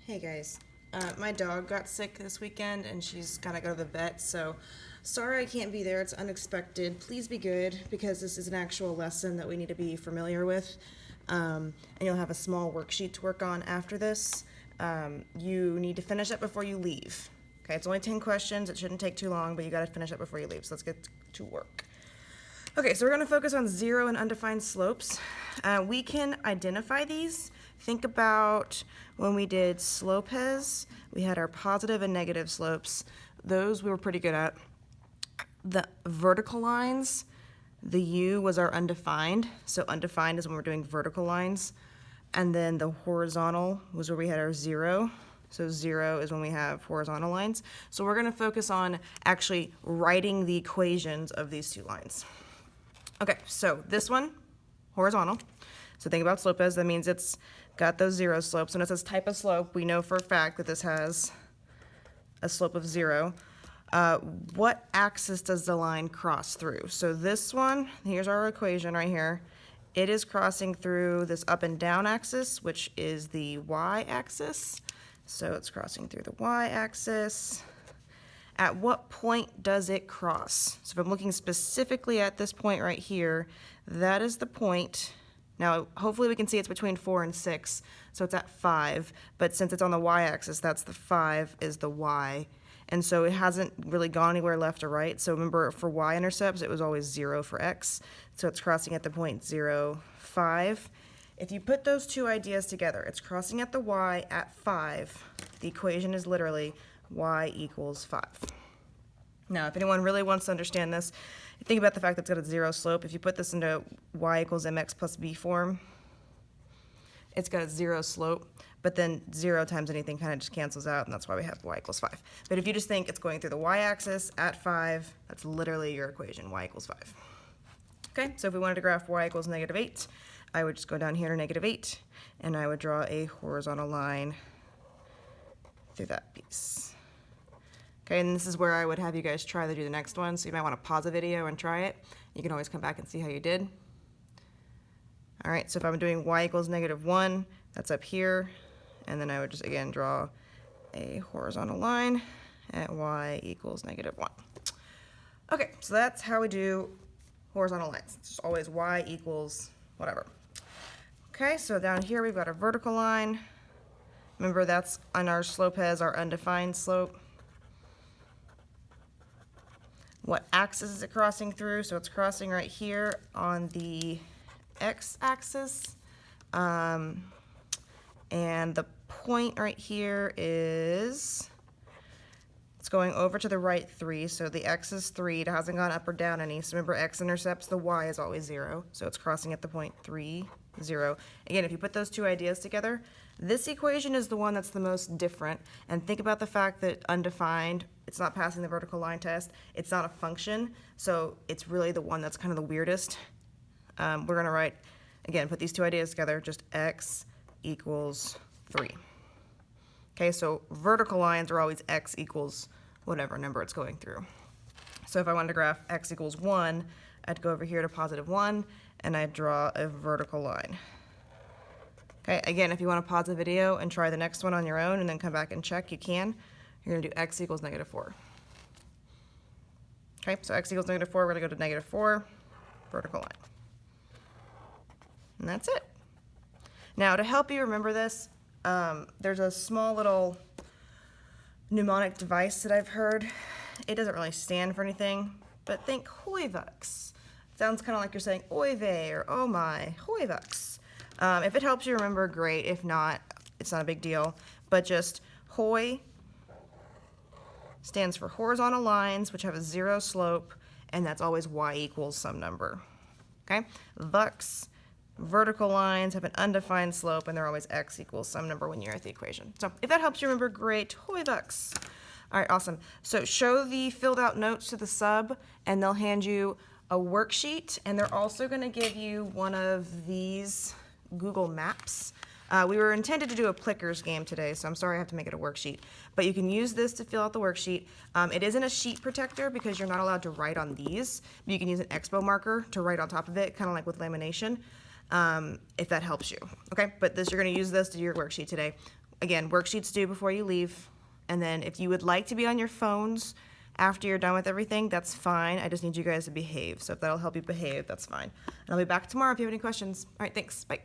Hey guys, my dog got sick this weekend and she's gotta go to the vet, so sorry I can't be there. It's unexpected. Please be good because this is an actual lesson that we need to be familiar with. And you'll have a small worksheet to work on after this. You need to finish it before you leave. Okay, it's only 10 questions. It shouldn't take too long, but you gotta finish it before you leave. So let's get to work. Okay, so we're gonna focus on zero and undefined slopes. We can identify these. Think about when we did slopes, we had our positive and negative slopes. Those we were pretty good at. The vertical lines, the U was our undefined. So undefined is when we're doing vertical lines. And then the horizontal was where we had our zero. So zero is when we have horizontal lines. So we're gonna focus on actually writing the equations of these two lines. Okay, so this one, horizontal. So think about slopes, that means it's got those zero slopes. When it says type of slope, we know for a fact that this has a slope of zero. What axis does the line cross through? So this one, here's our equation right here. It is crossing through this up and down axis, which is the y-axis. So it's crossing through the y-axis. At what point does it cross? So if I'm looking specifically at this point right here, that is the point. Now, hopefully we can see it's between 4 and 6, so it's at 5. But since it's on the y-axis, that's the 5 is the y. And so it hasn't really gone anywhere left or right. So remember, for y-intercepts, it was always 0 for x. So it's crossing at the point 0, 5. If you put those two ideas together, it's crossing at the y at 5. The equation is literally y equals 5. Now, if anyone really wants to understand this, think about the fact that it's got a zero slope. If you put this into y equals mx plus b form, it's got a zero slope, but then 0 times anything kind of just cancels out, and that's why we have y equals 5. But if you just think it's going through the y-axis at 5, that's literally your equation, y equals 5. Okay, so if we wanted to graph y equals negative 8, I would just go down here to negative 8, and I would draw a horizontal line through that piece. Okay, and this is where I would have you guys try to do the next one, so you might want to pause the video and try it. You can always come back and see how you did. All right, so if I'm doing y equals negative 1, that's up here, and then I would just, again, draw a horizontal line at y equals negative 1. Okay, so that's how we do horizontal lines. It's just always y equals whatever. Okay, so down here we've got a vertical line. Remember, that's on our slope has our undefined slope. What axis is it crossing through? So it's crossing right here on the x-axis. And the point right here is, it's going over to the right 3. So the x is 3. It hasn't gone up or down any. So remember, x intercepts the y is always 0. So it's crossing at the point 3, 0. Again, if you put those two ideas together, this equation is the one that's the most different. And think about the fact that undefined, it's not passing the vertical line test. It's not a function. So it's really the one that's kind of the weirdest. We're going to write, again, put these two ideas together, just x equals 3. Okay, so vertical lines are always x equals whatever number it's going through. So if I wanted to graph x equals 1, I'd go over here to positive 1, and I'd draw a vertical line. Okay, again, if you want to pause the video and try the next one on your own and then come back and check, you can. You're going to do x equals negative 4. Okay, so x equals negative 4, we're going to go to negative 4, vertical line. And that's it. Now, to help you remember this, there's a small little mnemonic device that I've heard. It doesn't really stand for anything, but think hoivux. Sounds kind of like you're saying oy vey or oh my, hoivux. If it helps you remember, great. If not, it's not a big deal. But just hoi stands for horizontal lines, which have a 0 slope, and that's always y equals some number. Okay? Vux, vertical lines have an undefined slope, and they're always x equals some number when you're at the equation. So if that helps you remember, great. Hoi vux. All right, awesome. So show the filled out notes to the sub, and they'll hand you a worksheet, and they're also going to give you one of these Google Maps. We were intended to do a Plickers game today, so I'm sorry I have to make it a worksheet. But you can use this to fill out the worksheet. It isn't a sheet protector because you're not allowed to write on these, but you can use an Expo marker to write on top of it, kind of like with lamination, if that helps you. Okay, but you're going to use this to do your worksheet today. again, worksheets due before you leave. And then if you would like to be on your phones after you're done with everything, that's fine. I just need you guys to behave. So if that'll help you behave, that's fine. And I'll be back tomorrow if you have any questions. All right, thanks. Bye.